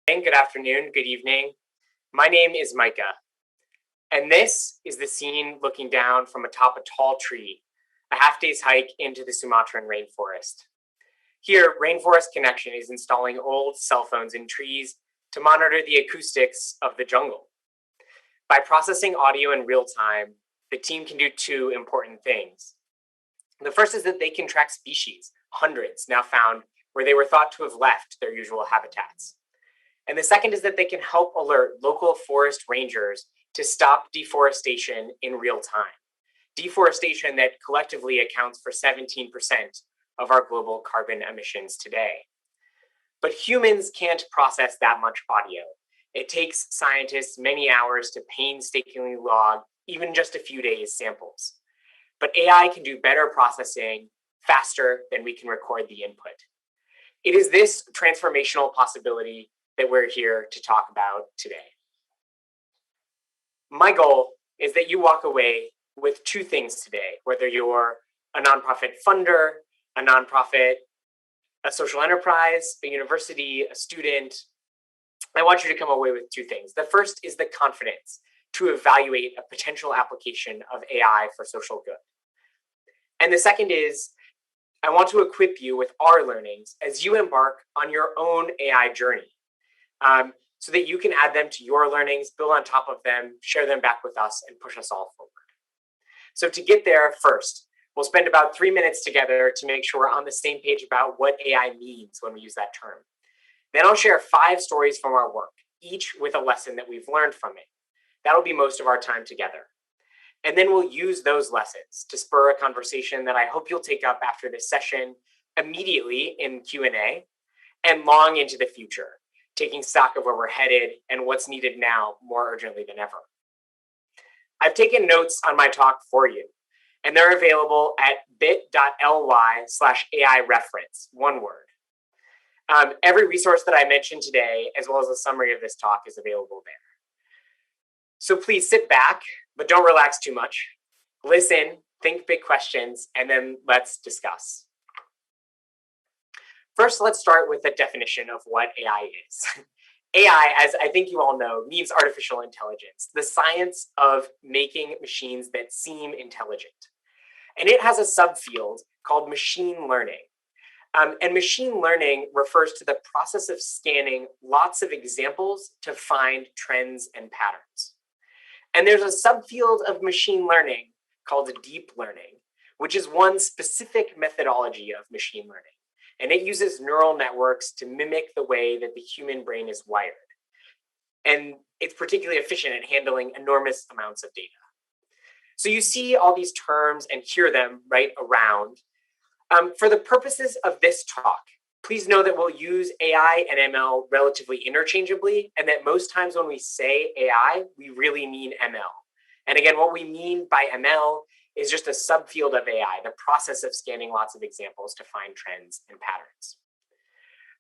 Good afternoon, good evening. My name is Micah, and this is the scene looking down from atop a tall tree, a half day's hike into the Sumatran rainforest. Here, Rainforest Connection is installing old cell phones in trees to monitor the acoustics of the jungle. By processing audio in real time, the team can do two important things. The first is that they can track species, hundreds now found where they were thought to have left their usual habitats. And the second is that they can help alert local forest rangers to stop deforestation in real time. Deforestation that collectively accounts for 17% of our global carbon emissions today. But humans can't process that much audio. It takes scientists many hours to painstakingly log even just a few days' samples. But AI can do better processing faster than we can record the input. It is this transformational possibility that we're here to talk about today. My goal is that you walk away with two things today, whether you're a nonprofit funder, a nonprofit, a social enterprise, a university, a student. I want you to come away with two things. The first is the confidence to evaluate a potential application of AI for social good. And the second is, I want to equip you with our learnings as you embark on your own AI journey. So that you can add them to your learnings, build on top of them, share them back with us, and push us all forward. So to get there, first, we'll spend about 3 minutes together to make sure we're on the same page about what AI means when we use that term. Then I'll share 5 stories from our work, each with a lesson that we've learned from it. That'll be most of our time together. And then we'll use those lessons to spur a conversation that I hope you'll take up after this session immediately in Q&A and long into the future, taking stock of where we're headed and what's needed now more urgently than ever. I've taken notes on my talk for you, and they're available at bit.ly/AI reference, one word. Every resource that I mentioned today, as well as a summary of this talk, is available there. So please sit back, but don't relax too much. Listen, think big questions, and then let's discuss. First, let's start with the definition of what AI is. AI, as I think you all know, means artificial intelligence, the science of making machines that seem intelligent. And it has a subfield called machine learning. And machine learning refers to the process of scanning lots of examples to find trends and patterns. And there's a subfield of machine learning called deep learning, which is one specific methodology of machine learning. And it uses neural networks to mimic the way that the human brain is wired. And it's particularly efficient at handling enormous amounts of data. So you see all these terms and hear them right around. For the purposes of this talk, please know that we'll use AI and ML relatively interchangeably, and that most times when we say AI, we really mean ML. And again, what we mean by ML is just a subfield of AI, the process of scanning lots of examples to find trends and patterns.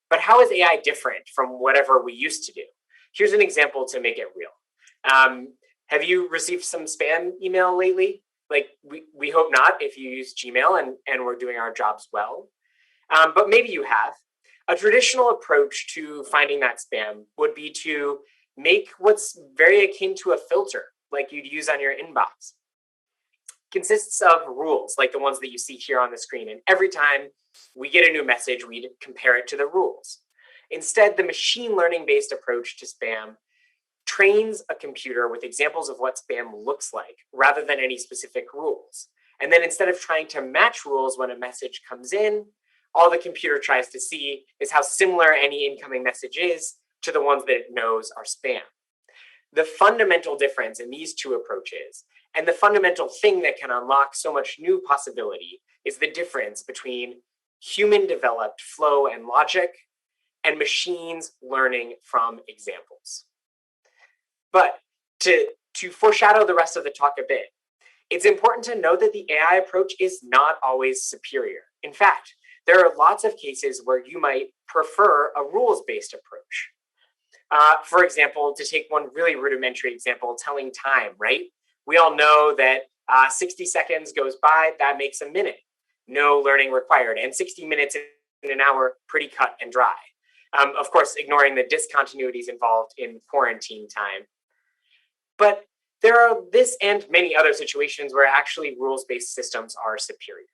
But how is AI different from whatever we used to do? Here's an example to make it real. Have you received some spam email lately? Like, we hope not if you use Gmail and we're doing our jobs well. But maybe you have. A traditional approach to finding that spam would be to make what's very akin to a filter, like you'd use on your inbox. Consists of rules like the ones that you see here on the screen. And every time we get a new message, we'd compare it to the rules. Instead, the machine learning-based approach to spam trains a computer with examples of what spam looks like rather than any specific rules. And then instead of trying to match rules when a message comes in, all the computer tries to see is how similar any incoming message is to the ones that it knows are spam. The fundamental difference in these two approaches, and the fundamental thing that can unlock so much new possibility, is the difference between human-developed flow and logic and machines learning from examples. But to foreshadow the rest of the talk a bit, it's important to know that the AI approach is not always superior. In fact, there are lots of cases where you might prefer a rules-based approach. For example, to take one really rudimentary example, telling time, right? We all know that 60 seconds goes by, that makes a minute. No learning required. And 60 minutes in an hour, pretty cut and dry. Of course, ignoring the discontinuities involved in quarantine time. But there are this and many other situations where actually rules-based systems are superior.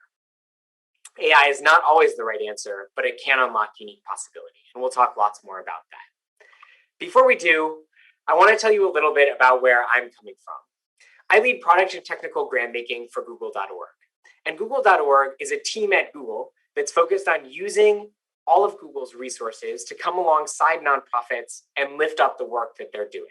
AI is not always the right answer, but it can unlock unique possibility, and we'll talk lots more about that. Before we do, I want to tell you a little bit about where I'm coming from. I lead product and technical grantmaking for Google.org, and Google.org is a team at Google that's focused on using all of Google's resources to come alongside nonprofits and lift up the work that they're doing.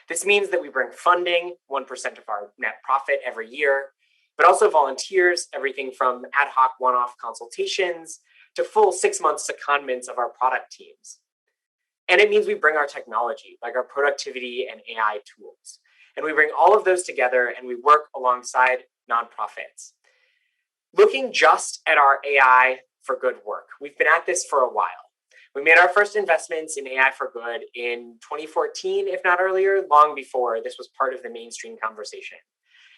This means that we bring funding, 1% of our net profit every year, but also volunteers, everything from ad hoc one-off consultations to full 6-month secondments of our product teams. And it means we bring our technology, like our productivity and AI tools. And we bring all of those together and we work alongside nonprofits. Looking just at our AI for good work, we've been at this for a while. We made our first investments in AI for good in 2014, if not earlier, long before this was part of the mainstream conversation.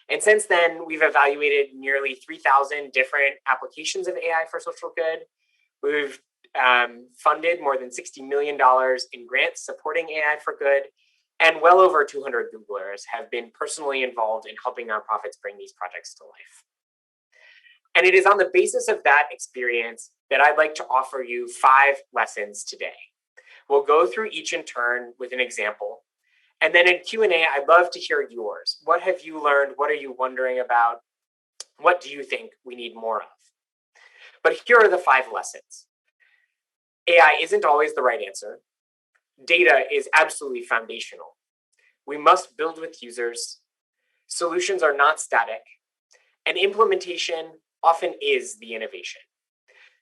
And since then, we've evaluated nearly 3,000 different applications of AI for social good. We've funded more than $60 million in grants supporting AI for good, and well over 200 Googlers have been personally involved in helping nonprofits bring these projects to life. And it is on the basis of that experience that I'd like to offer you 5 lessons today. We'll go through each in turn with an example. And then in Q&A, I'd love to hear yours. What have you learned? What are you wondering about? What do you think we need more of? But here are the 5 lessons. AI isn't always the right answer. Data is absolutely foundational. We must build with users. Solutions are not static. And implementation often is the innovation.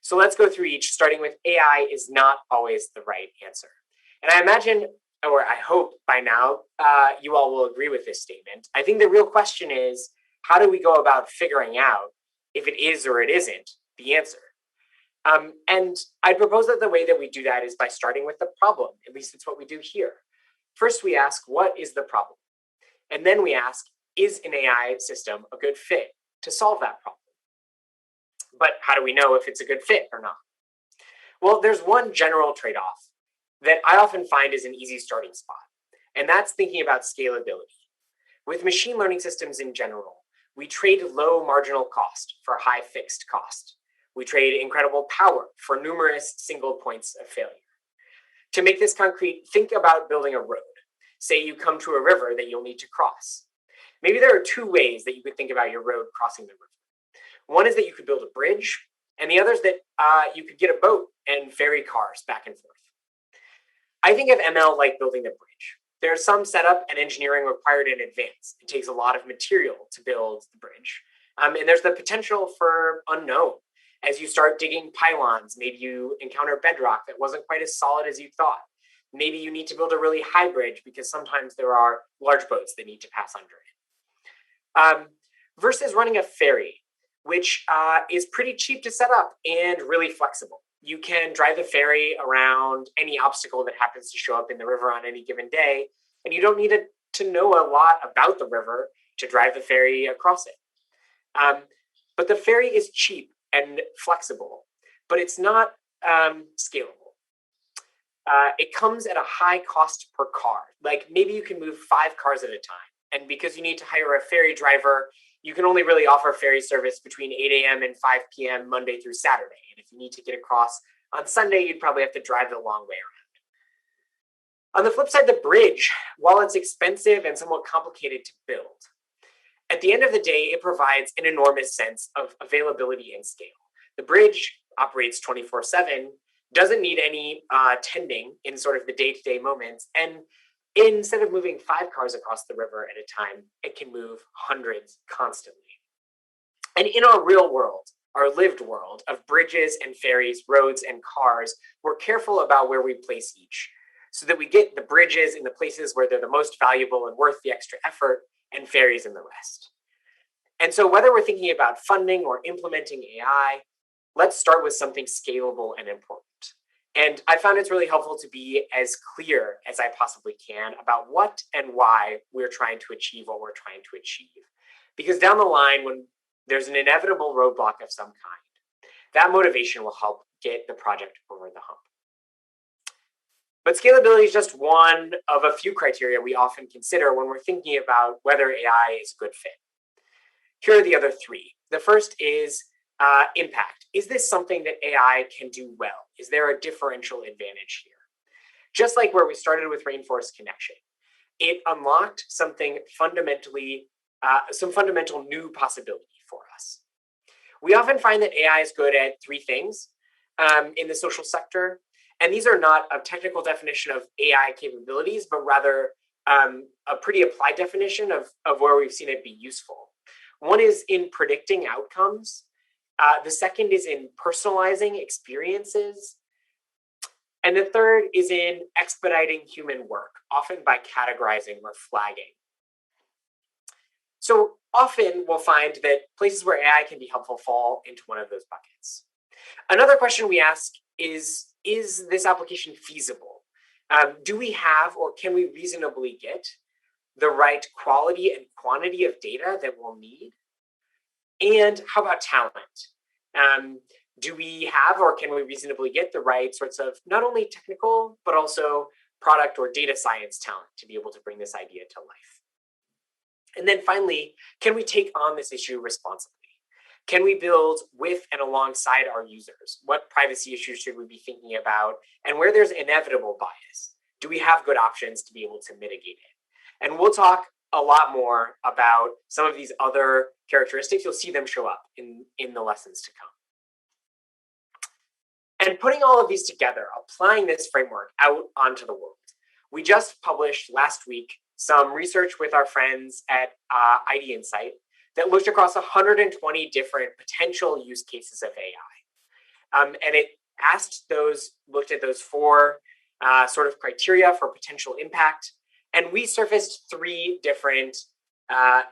So let's go through each, starting with AI is not always the right answer. And I imagine, or I hope by now, you all will agree with this statement. I think the real question is, how do we go about figuring out if it is or it isn't the answer? And I propose that the way that we do that is by starting with the problem. At least it's what we do here. First, we ask, what is the problem? And then we ask, is an AI system a good fit to solve that problem? But how do we know if it's a good fit or not? Well, there's one general trade-off that I often find is an easy starting spot, and that's thinking about scalability. With machine learning systems in general, we trade low marginal cost for high fixed cost. We trade incredible power for numerous single points of failure. To make this concrete, think about building a road. Say you come to a river that you'll need to cross. Maybe there are 2 ways that you could think about your road crossing the river. One is that you could build a bridge, and the other is that you could get a boat and ferry cars back and forth. I think of ML like building the bridge. There's some setup and engineering required in advance. It takes a lot of material to build the bridge. And there's the potential for unknown. As you start digging pylons, maybe you encounter bedrock that wasn't quite as solid as you thought. Maybe you need to build a really high bridge because sometimes there are large boats that need to pass under it. Versus running a ferry, which is pretty cheap to set up and really flexible. You can drive the ferry around any obstacle that happens to show up in the river on any given day, and you don't need to know a lot about the river to drive the ferry across it. But the ferry is cheap and flexible, but it's not scalable. It comes at a high cost per car. Like maybe you can move 5 cars at a time. And because you need to hire a ferry driver, you can only really offer ferry service between 8 a.m. and 5 p.m. Monday through Saturday. And if you need to get across on Sunday, you'd probably have to drive the long way around. On the flip side, the bridge, while it's expensive and somewhat complicated to build, at the end of the day, it provides an enormous sense of availability and scale. The bridge operates 24/7, doesn't need any tending in sort of the day-to-day moments, and instead of moving 5 cars across the river at a time, it can move hundreds constantly. And in our real world, our lived world of bridges and ferries, roads and cars, we're careful about where we place each so that we get the bridges in the places where they're the most valuable and worth the extra effort, and ferries in the rest. And so whether we're thinking about funding or implementing AI, let's start with something scalable and important. And I found it's really helpful to be as clear as I possibly can about what and why we're trying to achieve what we're trying to achieve. Because down the line, when there's an inevitable roadblock of some kind, that motivation will help get the project over the hump. But scalability is just one of a few criteria we often consider when we're thinking about whether AI is a good fit. Here are the other three. The first is impact. Is this something that AI can do well? Is there a differential advantage here? Just like where we started with rainforest connection, it unlocked something fundamentally, some fundamental new possibility for us. We often find that AI is good at three things in the social sector. And these are not a technical definition of AI capabilities, but rather a pretty applied definition of where we've seen it be useful. One is in predicting outcomes. The second is in personalizing experiences. And the third is in expediting human work, often by categorizing or flagging. So often we'll find that places where AI can be helpful fall into one of those buckets. Another question we ask is this application feasible? Do we have or can we reasonably get the right quality and quantity of data that we'll need? And how about talent? Do we have or can we reasonably get the right sorts of not only technical, but also product or data science talent to be able to bring this idea to life? And then finally, can we take on this issue responsibly? Can we build with and alongside our users? What privacy issues should we be thinking about? And where there's inevitable bias, do we have good options to be able to mitigate it? And we'll talk a lot more about some of these other characteristics. You'll see them show up in the lessons to come. And putting all of these together, applying this framework out onto the world. We just published last week some research with our friends at ID Insight that looked across 120 different potential use cases of AI. And it looked at those four sort of criteria for potential impact. And we surfaced three different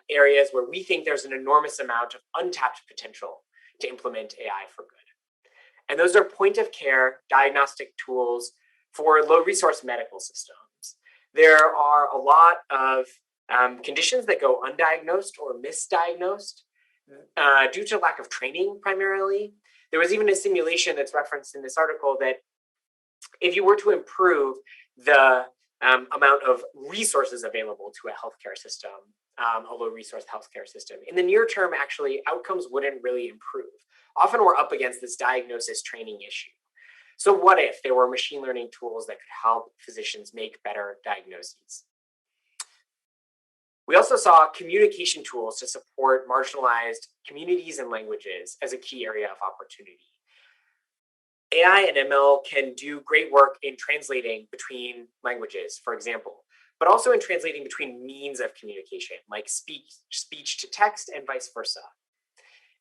areas where we think there's an enormous amount of untapped potential to implement AI for good. And those are point of care diagnostic tools for low resource medical systems. There are a lot of conditions that go undiagnosed or misdiagnosed due to lack of training primarily. There was even a simulation that's referenced in this article that if you were to improve the amount of resources available to a healthcare system, a low resource healthcare system, in the near term, actually, outcomes wouldn't really improve. Often we're up against this diagnosis training issue. So what if there were machine learning tools that could help physicians make better diagnoses? We also saw communication tools to support marginalized communities and languages as a key area of opportunity. AI and ML can do great work in translating between languages, for example, but also in translating between means of communication, like speech to text and vice versa.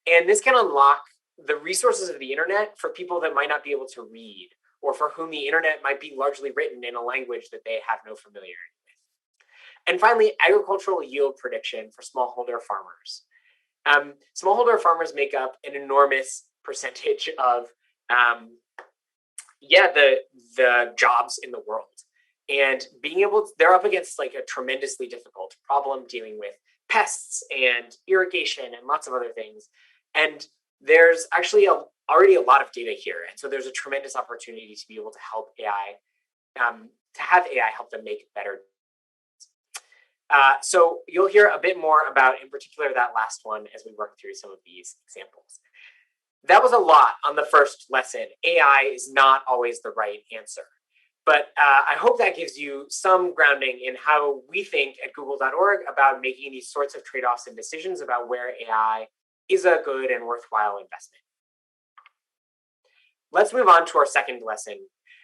And this can unlock the resources of the internet for people that might not be able to read, or for whom the internet might be largely written in a language that they have no familiarity with. And finally, agricultural yield prediction for smallholder farmers. Smallholder farmers make up an enormous percentage of the jobs in the world. And they're up against like a tremendously difficult problem dealing with pests and irrigation and lots of other things. And there's actually already a lot of data here. And so there's a tremendous opportunity to be able to help AI, to have AI help them make better. So you'll hear a bit more about, in particular, that last one as we work through some of these examples. That was a lot on the first lesson. AI is not always the right answer. But I hope that gives you some grounding in how we think at google.org about making these sorts of trade-offs and decisions about where AI is a good and worthwhile investment. Let's move on to our second lesson,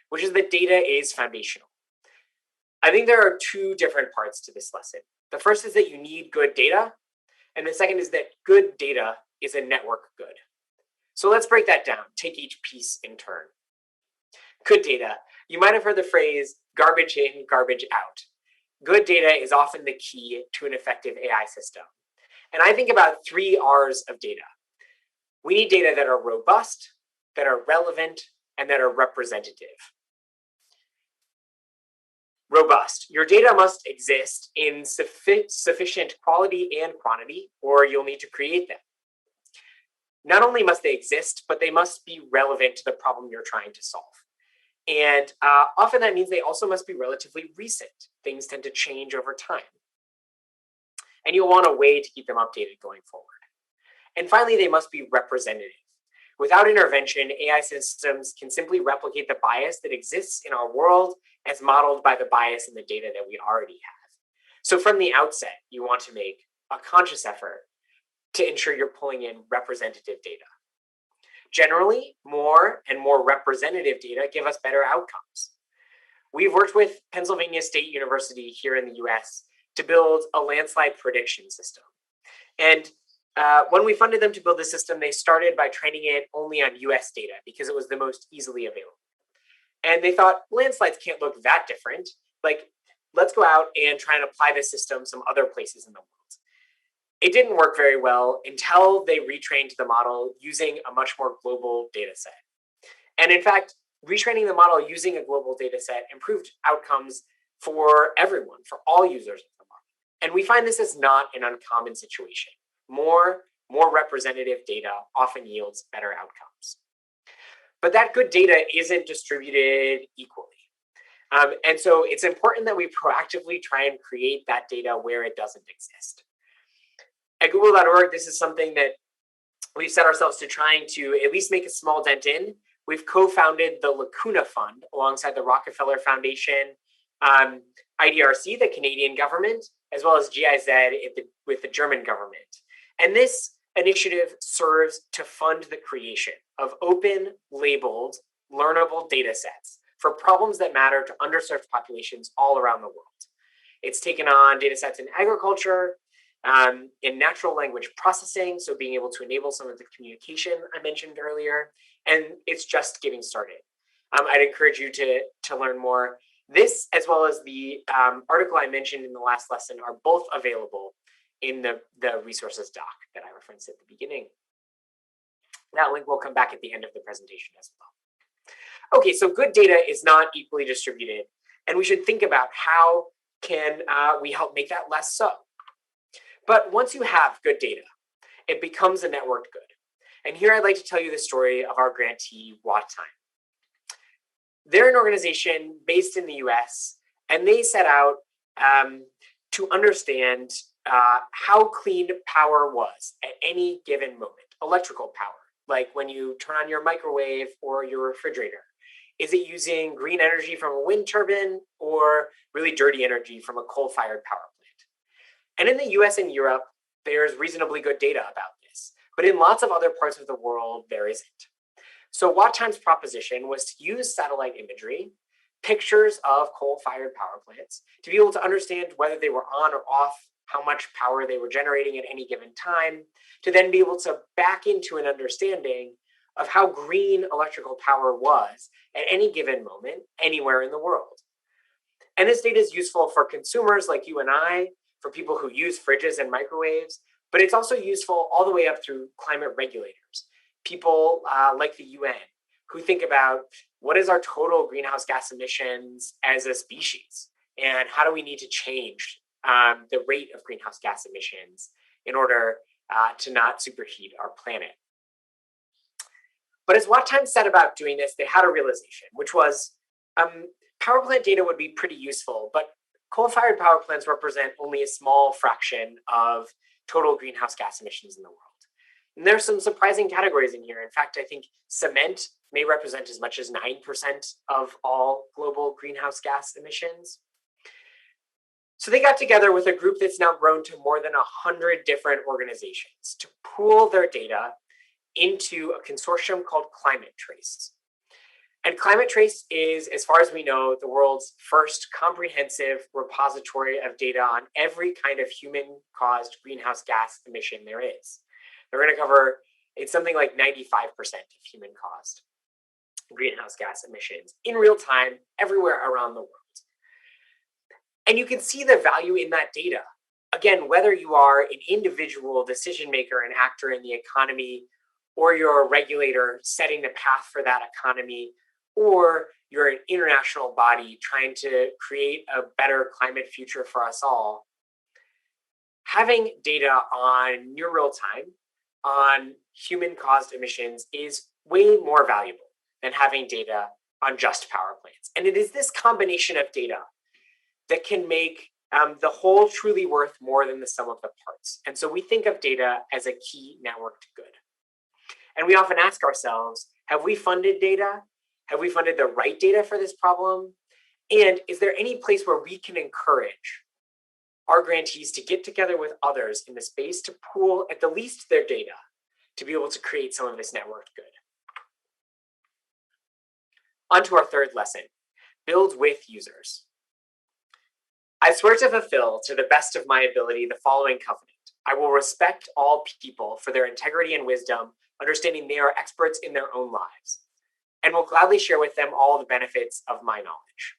which is that data is foundational. I think there are two different parts to this lesson. The first is that you need good data, and the second is that good data is a network good. So let's break that down, take each piece in turn. Good data. You might have heard the phrase garbage in, garbage out. Good data is often the key to an effective AI system. And I think about 3 R's of data. We need data that are robust, that are relevant, and that are representative. Robust. Your data must exist in sufficient quality and quantity, or you'll need to create them. Not only must they exist, but they must be relevant to the problem you're trying to solve. And often that means they also must be relatively recent. Things tend to change over time. And you'll want a way to keep them updated going forward. And finally, they must be representative. Without intervention, AI systems can simply replicate the bias that exists in our world as modeled by the bias in the data that we already have. So from the outset, you want to make a conscious effort to ensure you're pulling in representative data. Generally, more and more representative data give us better outcomes. We've worked with Pennsylvania State University here in the US to build a landslide prediction system. And when we funded them to build the system, they started by training it only on US data because it was the most easily available. And they thought landslides can't look that different. Like, let's go out and try and apply this system some other places in the world. It didn't work very well until they retrained the model using a much more global data set. And in fact, retraining the model using a global data set improved outcomes for everyone, for all users of the model. And we find this is not an uncommon situation. More representative data often yields better outcomes. But that good data isn't distributed equally. And so it's important that we proactively try and create that data where it doesn't exist. At Google.org, this is something that we've set ourselves to trying to at least make a small dent in. We've co-founded the Lacuna Fund alongside the Rockefeller Foundation, IDRC, the Canadian government, as well as GIZ with the German government. And this initiative serves to fund the creation of open, labeled, learnable data sets for problems that matter to underserved populations all around the world. It's taken on data sets in agriculture, in natural language processing, so being able to enable some of the communication I mentioned earlier, and it's just getting started. I'd encourage you to learn more. This, as well as the article I mentioned in the last lesson, are both available in the resources doc that I referenced at the beginning. That link will come back at the end of the presentation as well. Okay, so good data is not equally distributed, and we should think about how can we help make that less so. But once you have good data, it becomes a networked good. And here I'd like to tell you the story of our grantee, WattTime. They're an organization based in the US, and they set out to understand how clean power was at any given moment. Electrical power, like when you turn on your microwave or your refrigerator. Is it using green energy from a wind turbine or really dirty energy from a coal-fired power plant? And in the US and Europe, there's reasonably good data about this. But in lots of other parts of the world, there isn't. So WattTime's proposition was to use satellite imagery, pictures of coal-fired power plants, to be able to understand whether they were on or off, how much power they were generating at any given time, to then be able to back into an understanding of how green electrical power was at any given moment, anywhere in the world. And this data is useful for consumers like you and I, for people who use fridges and microwaves, but it's also useful all the way up through climate regulators, people like the UN, who think about what is our total greenhouse gas emissions as a species, and how do we need to change the rate of greenhouse gas emissions in order to not superheat our planet. But as WattTime set about doing this, they had a realization, which was power plant data would be pretty useful, but coal-fired power plants represent only a small fraction of total greenhouse gas emissions in the world. And there's some surprising categories in here. In fact, I think cement may represent as much as 9% of all global greenhouse gas emissions. So they got together with a group that's now grown to more than 100 different organizations to pool their data into a consortium called Climate Trace. And Climate Trace is, as far as we know, the world's first comprehensive repository of data on every kind of human-caused greenhouse gas emission there is. They're going to cover, it's something like 95% of human-caused greenhouse gas emissions in real time, everywhere around the world. And you can see the value in that data. Again, whether you are an individual decision maker, an actor in the economy, or you're a regulator setting the path for that economy, or you're an international body trying to create a better climate future for us all, having data on near real time on human-caused emissions is way more valuable than having data on just power plants. And it is this combination of data that can make the whole truly worth more than the sum of the parts. And so we think of data as a key networked good. And we often ask ourselves, have we funded data? Have we funded the right data for this problem? And is there any place where we can encourage our grantees to get together with others in the space to pool at the least their data to be able to create some of this networked good? On to our third lesson, build with users. I swear to fulfill, to the best of my ability, the following covenant. I will respect all people for their integrity and wisdom, understanding they are experts in their own lives, and will gladly share with them all the benefits of my knowledge.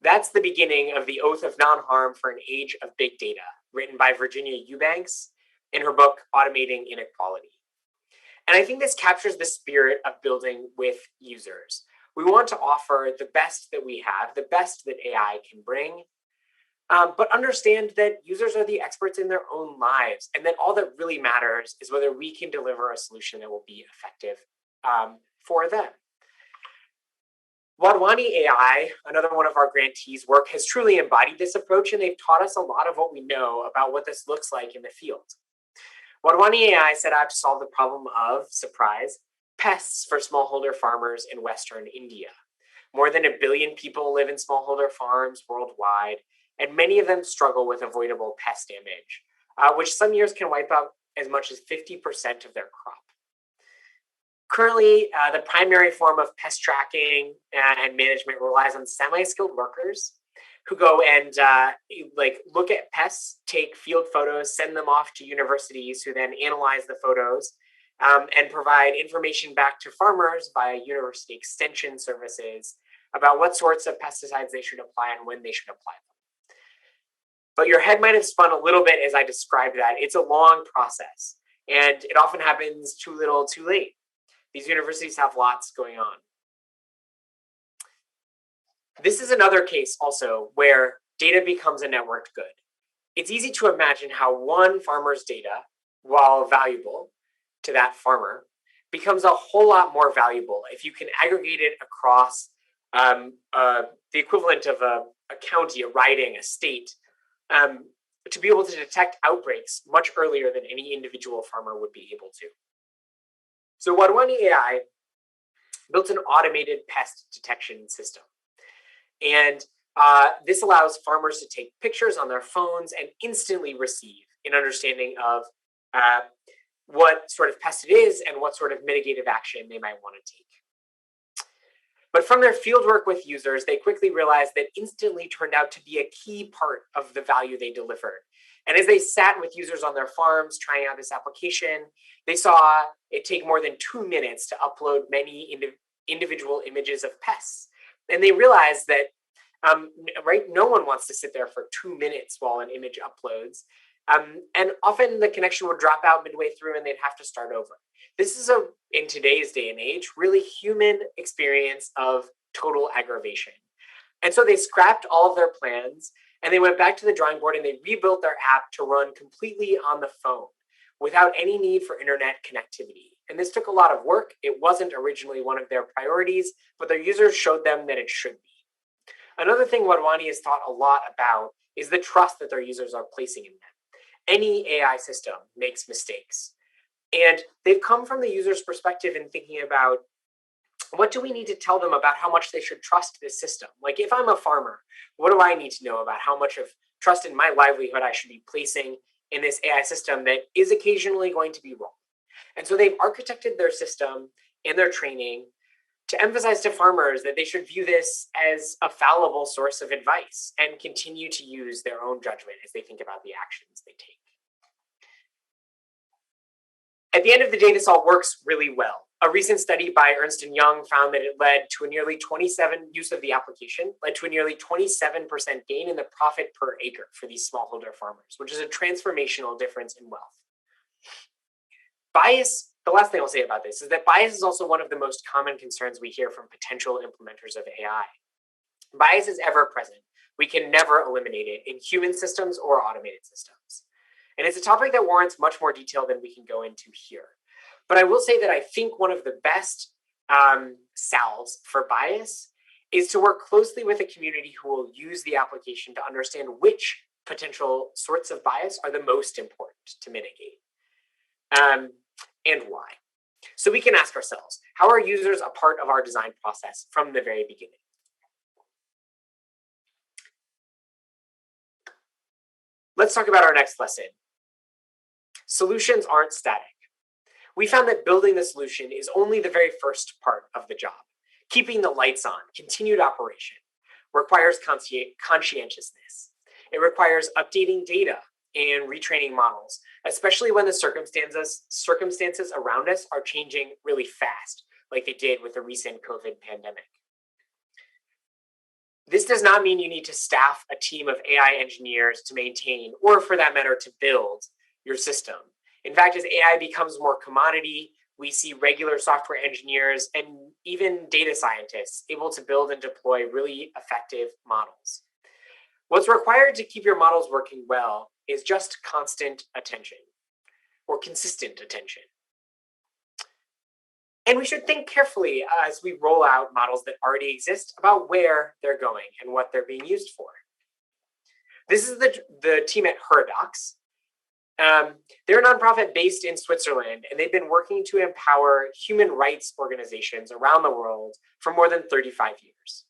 That's the beginning of the Oath of Non-Harm for an Age of Big Data, written by Virginia Eubanks in her book, Automating Inequality. And I think this captures the spirit of building with users. We want to offer the best that we have, the best that AI can bring, but understand that users are the experts in their own lives, and that all that really matters is whether we can deliver a solution that will be effective for them. Wadhwani AI, another one of our grantees' work, has truly embodied this approach, and they've taught us a lot of what we know about what this looks like in the field. Wadhwani AI set out to solve the problem of, surprise, pests for smallholder farmers in Western India. More than 1 billion people live in smallholder farms worldwide, and many of them struggle with avoidable pest damage, which some years can wipe out as much as 50% of their crop. Currently, the primary form of pest tracking and management relies on semi-skilled workers who go and look at pests, take field photos, send them off to universities who then analyze the photos and provide information back to farmers via university extension services about what sorts of pesticides they should apply and when they should apply them. But your head might have spun a little bit as I described that. It's a long process, and it often happens too little, too late. These universities have lots going on. This is another case also where data becomes a networked good. It's easy to imagine how one farmer's data, while valuable to that farmer, becomes a whole lot more valuable if you can aggregate it across the equivalent of a county, a riding, a state, to be able to detect outbreaks much earlier than any individual farmer would be able to. So Wadhwani AI built an automated pest detection system. And this allows farmers to take pictures on their phones and instantly receive an understanding of what sort of pest it is and what sort of mitigative action they might want to take. But from their fieldwork with users, they quickly realized that instantly turned out to be a key part of the value they delivered. And as they sat with users on their farms trying out this application, they saw it take more than 2 minutes to upload many individual images of pests. And they realized that, no one wants to sit there for 2 minutes while an image uploads. And often the connection would drop out midway through and they'd have to start over. This is, in today's day and age, really human experience of total aggravation. And so they scrapped all of their plans and they went back to the drawing board and they rebuilt their app to run completely on the phone without any need for internet connectivity. And this took a lot of work. It wasn't originally one of their priorities, but their users showed them that it should be. Another thing Wadhwani has thought a lot about is the trust that their users are placing in them. Any AI system makes mistakes. And they've come from the user's perspective in thinking about, what do we need to tell them about how much they should trust this system? Like, if I'm a farmer, what do I need to know about how much of trust in my livelihood I should be placing in this AI system that is occasionally going to be wrong? And so they've architected their system and their training to emphasize to farmers that they should view this as a fallible source of advice and continue to use their own judgment as they think about the actions they take. At the end of the day, this all works really well. A recent study by Ernst & Young found that it led to a nearly 27% gain in the profit per acre for these smallholder farmers, which is a transformational difference in wealth. Bias, the last thing I'll say about this is that bias is also one of the most common concerns we hear from potential implementers of AI. Bias is ever present. We can never eliminate it in human systems or automated systems. And it's a topic that warrants much more detail than we can go into here. But I will say that I think one of the best salves for bias is to work closely with a community who will use the application to understand which potential sorts of bias are the most important to mitigate, and why. So we can ask ourselves, how are users a part of our design process from the very beginning? Let's talk about our next lesson. Solutions aren't static. We found that building the solution is only the very first part of the job. Keeping the lights on, continued operation, requires conscientiousness. It requires updating data and retraining models, especially when the circumstances around us are changing really fast, like they did with the recent COVID pandemic. This does not mean you need to staff a team of AI engineers to maintain, or for that matter, to build your system. In fact, as AI becomes more commodity, we see regular software engineers and even data scientists able to build and deploy really effective models. What's required to keep your models working well is just constant attention, or consistent attention. And we should think carefully as we roll out models that already exist about where they're going and what they're being used for. This is the team at Heradox. They're a nonprofit based in Switzerland, and they've been working to empower human rights organizations around the world for more than 35 years.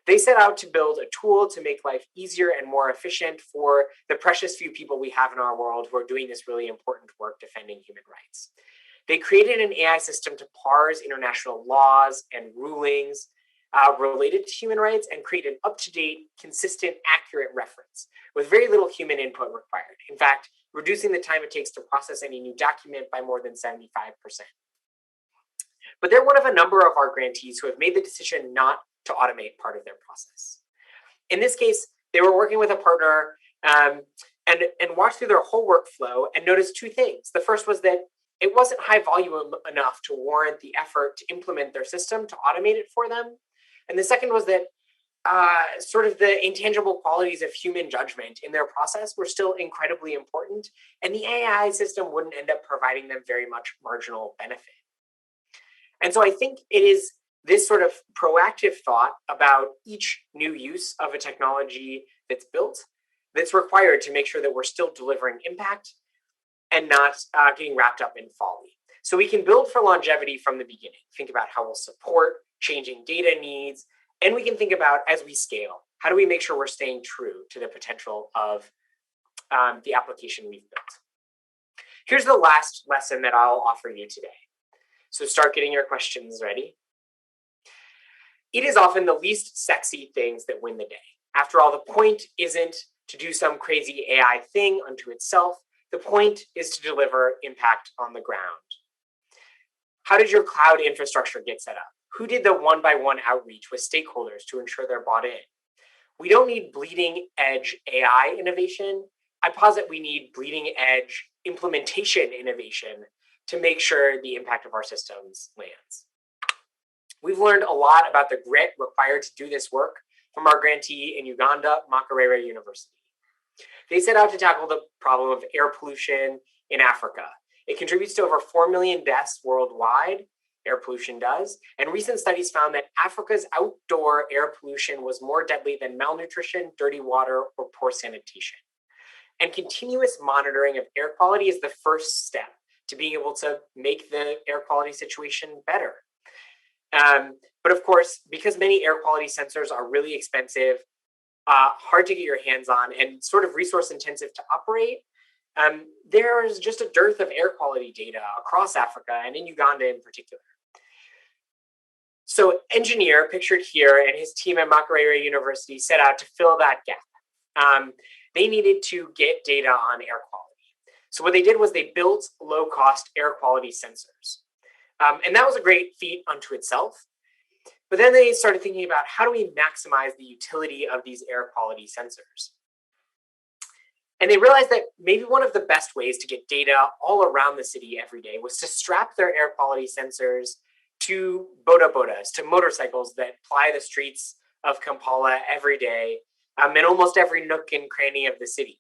They set out to build a tool to make life easier and more efficient for the precious few people we have in our world who are doing this really important work defending human rights. They created an AI system to parse international laws and rulings related to human rights and create an up-to-date, consistent, accurate reference with very little human input required. In fact, reducing the time it takes to process any new document by more than 75%. But they're one of a number of our grantees who have made the decision not to automate part of their process. In this case, they were working with a partner and walked through their whole workflow and noticed two things. The first was that it wasn't high volume enough to warrant the effort to implement their system to automate it for them. And the second was that sort of the intangible qualities of human judgment in their process were still incredibly important, and the AI system wouldn't end up providing them very much marginal benefit. And so I think it is this sort of proactive thought about each new use of a technology that's built that's required to make sure that we're still delivering impact and not getting wrapped up in folly. So we can build for longevity from the beginning. Think about how we'll support changing data needs, and we can think about, as we scale, how do we make sure we're staying true to the potential of the application we've built. Here's the last lesson that I'll offer you today. So start getting your questions ready. It is often the least sexy things that win the day. After all, the point isn't to do some crazy AI thing unto itself. The point is to deliver impact on the ground. How did your cloud infrastructure get set up? Who did the one-by-one outreach with stakeholders to ensure they're bought in? We don't need bleeding edge AI innovation. I posit we need bleeding edge implementation innovation to make sure the impact of our systems lands. We've learned a lot about the grit required to do this work from our grantee in Uganda, Makerere University. They set out to tackle the problem of air pollution in Africa. It contributes to over 4 million deaths worldwide, air pollution does, and recent studies found that Africa's outdoor air pollution was more deadly than malnutrition, dirty water, or poor sanitation. And continuous monitoring of air quality is the first step to being able to make the air quality situation better. But of course, because many air quality sensors are really expensive, hard to get your hands on, and sort of resource intensive to operate, there is just a dearth of air quality data across Africa and in Uganda in particular. So Engineer, pictured here, and his team at Makerere University set out to fill that gap. They needed to get data on air quality. So what they did was they built low-cost air quality sensors. And that was a great feat unto itself. But then they started thinking about how do we maximize the utility of these air quality sensors? And they realized that maybe one of the best ways to get data all around the city every day was to strap their air quality sensors to bodas, to motorcycles that ply the streets of Kampala every day, in almost every nook and cranny of the city.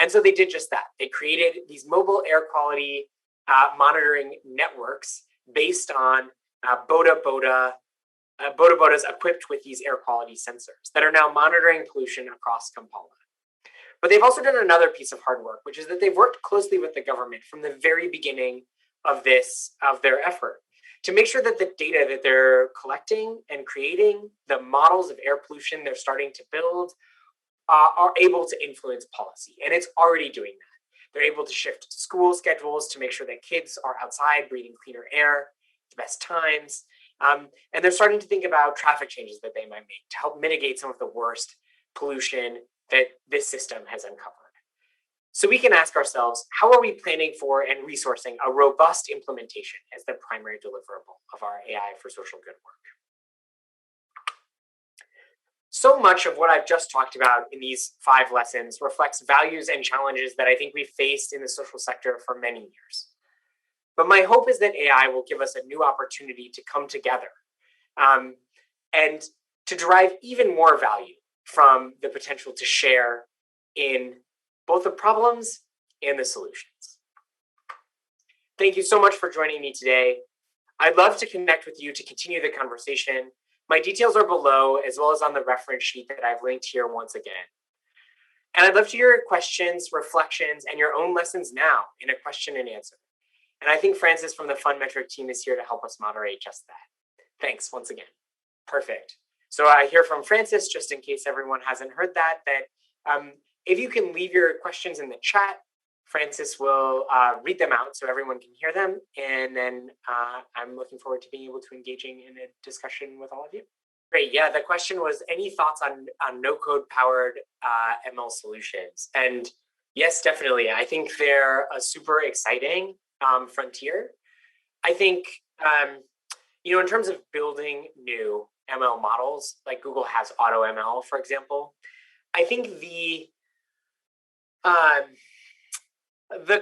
And so they did just that. They created these mobile air quality monitoring networks based on Bodas equipped with these air quality sensors that are now monitoring pollution across Kampala. But they've also done another piece of hard work, which is that they've worked closely with the government from the very beginning of their effort to make sure that the data that they're collecting and creating, the models of air pollution they're starting to build, are able to influence policy. And it's already doing that. They're able to shift school schedules to make sure that kids are outside breathing cleaner air at the best times. And they're starting to think about traffic changes that they might make to help mitigate some of the worst pollution that this system has uncovered. So we can ask ourselves, how are we planning for and resourcing a robust implementation as the primary deliverable of our AI for social good work? So much of what I've just talked about in these 5 lessons reflects values and challenges that I think we've faced in the social sector for many years. But my hope is that AI will give us a new opportunity to come together and to derive even more value from the potential to share in both the problems and the solutions. Thank you so much for joining me today. I'd love to connect with you to continue the conversation. My details are below, as well as on the reference sheet that I've linked here once again. And I'd love to hear your questions, reflections, and your own lessons now in a question and answer. And I think Francis from the Funmetric team is here to help us moderate just that. Thanks once again. Perfect. So I hear from Francis, just in case everyone hasn't heard that if you can leave your questions in the chat, Francis will read them out so everyone can hear them. And then I'm looking forward to being able to engaging in a discussion with all of you. Great. Yeah, the question was, any thoughts on no-code powered ML solutions? And yes, definitely. I think they're a super exciting frontier. I think, in terms of building new ML models, like Google has AutoML, for example, I think the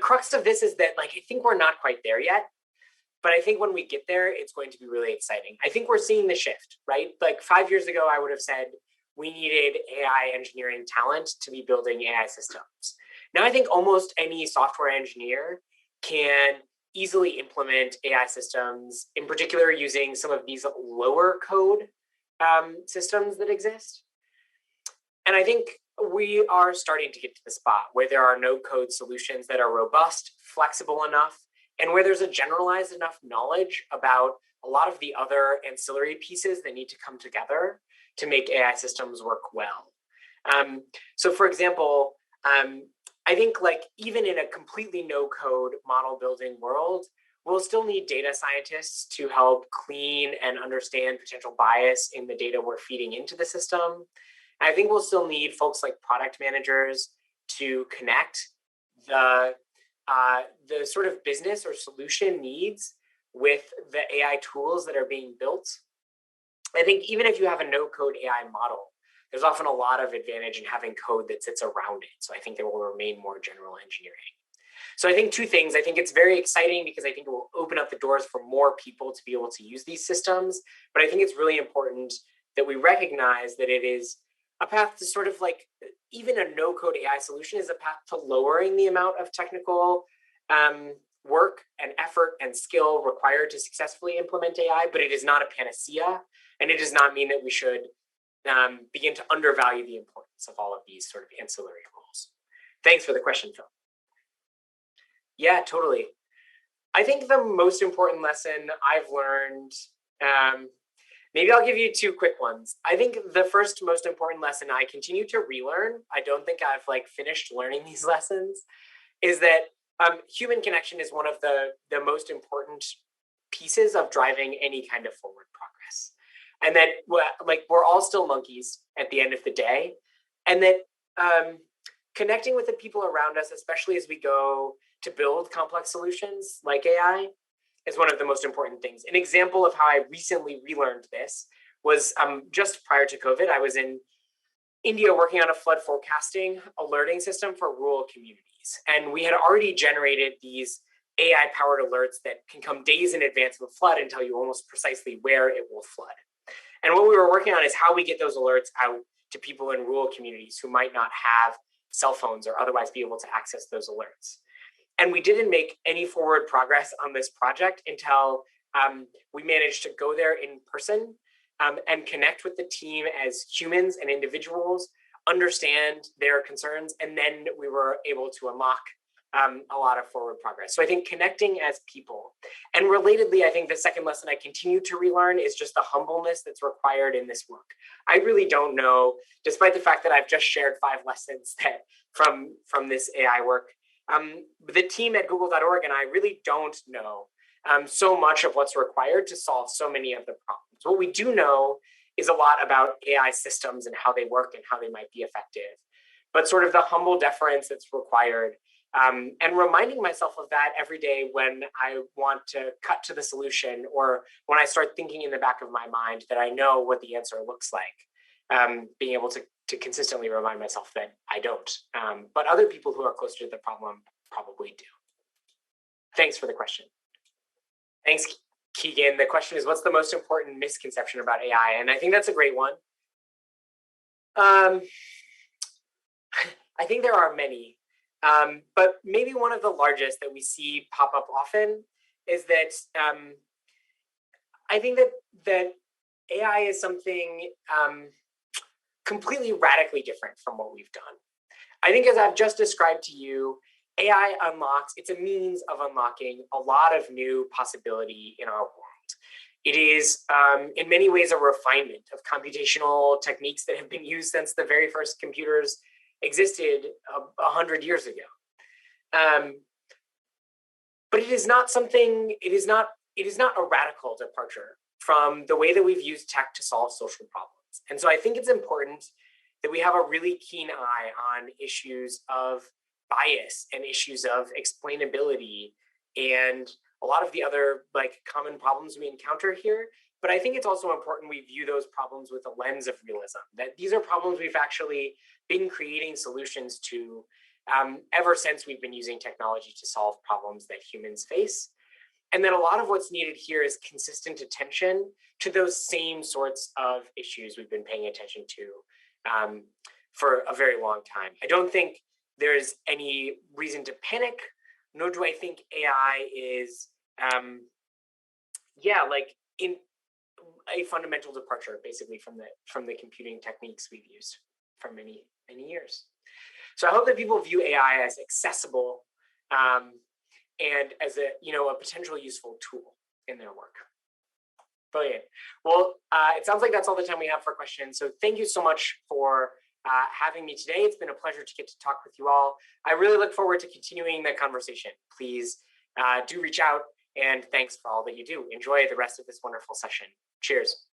crux of this is that, I think we're not quite there yet. But I think when we get there, it's going to be really exciting. I think we're seeing the shift, right? 5 years ago, I would have said we needed AI engineering talent to be building AI systems. Now, I think almost any software engineer can easily implement AI systems, in particular using some of these lower code systems that exist. And I think we are starting to get to the spot where there are no code solutions that are robust, flexible enough, and where there's a generalized enough knowledge about a lot of the other ancillary pieces that need to come together to make AI systems work well. So for example, I think even in a completely no-code model building world, we'll still need data scientists to help clean and understand potential bias in the data we're feeding into the system. And I think we'll still need folks like product managers to connect the sort of business or solution needs with the AI tools that are being built. I think even if you have a no-code AI model, there's often a lot of advantage in having code that sits around it. So I think there will remain more general engineering. So I think 2 things. I think it's very exciting because I think it will open up the doors for more people to be able to use these systems. But I think it's really important that we recognize that it is a path to sort of even a no-code AI solution is a path to lowering the amount of technical work and effort and skill required to successfully implement AI, but it is not a panacea. And it does not mean that we should begin to undervalue the importance of all of these sort of ancillary roles. Thanks for the question, Phil. Yeah, totally. I think the most important lesson I've learned, maybe I'll give you 2 quick ones. I think the first most important lesson I continue to relearn, I don't think I've finished learning these lessons, is that human connection is one of the most important pieces of driving any kind of forward progress. And that we're all still monkeys at the end of the day. And that connecting with the people around us, especially as we go to build complex solutions like AI, is one of the most important things. An example of how I recently relearned this was just prior to COVID. I was in India working on a flood forecasting alerting system for rural communities. And we had already generated these AI-powered alerts that can come days in advance of a flood and tell you almost precisely where it will flood. And what we were working on is how we get those alerts out to people in rural communities who might not have cell phones or otherwise be able to access those alerts. And we didn't make any forward progress on this project until We managed to go there in person and connect with the team as humans and individuals, understand their concerns, and then we were able to unlock a lot of forward progress. So I think connecting as people. And relatedly, I think the second lesson I continue to relearn is just the humbleness that's required in this work. I really don't know, despite the fact that I've just shared 5 lessons that from this AI work, the team at google.org and I really don't know so much of what's required to solve so many of the problems. What we do know is a lot about AI systems and how they work and how they might be effective, but sort of the humble deference that's required, and reminding myself of that every day when I want to cut to the solution, or when I start thinking in the back of my mind that I know what the answer looks like, being able to consistently remind myself that I don't, but other people who are closer to the problem probably do. Thanks for the question. Thanks, Keegan. The question is, what's the most important misconception about AI? And I think that's a great one. I think there are many, but maybe one of the largest that we see pop up often is that I think that AI is something completely radically different from what we've done. I think, as I've just described to you, AI it's a means of unlocking a lot of new possibility in our world. It is, in many ways, a refinement of computational techniques that have been used since the very first computers existed 100 years ago. But it is not a radical departure from the way that we've used tech to solve social problems. And so I think it's important that we have a really keen eye on issues of bias and issues of explainability and a lot of the other common problems we encounter here. But I think it's also important we view those problems with a lens of realism, that these are problems we've actually been creating solutions to ever since we've been using technology to solve problems that humans face. And that a lot of what's needed here is consistent attention to those same sorts of issues we've been paying attention to for a very long time. I don't think there's any reason to panic, nor do I think AI is, in a fundamental departure, basically, from the computing techniques we've used for many, many years. So I hope that people view AI as accessible and as a potential useful tool in their work. Brilliant. Well, it sounds like that's all the time we have for questions. So thank you so much for having me today. It's been a pleasure to get to talk with you all. I really look forward to continuing the conversation. Please do reach out, and thanks for all that you do. Enjoy the rest of this wonderful session. Cheers.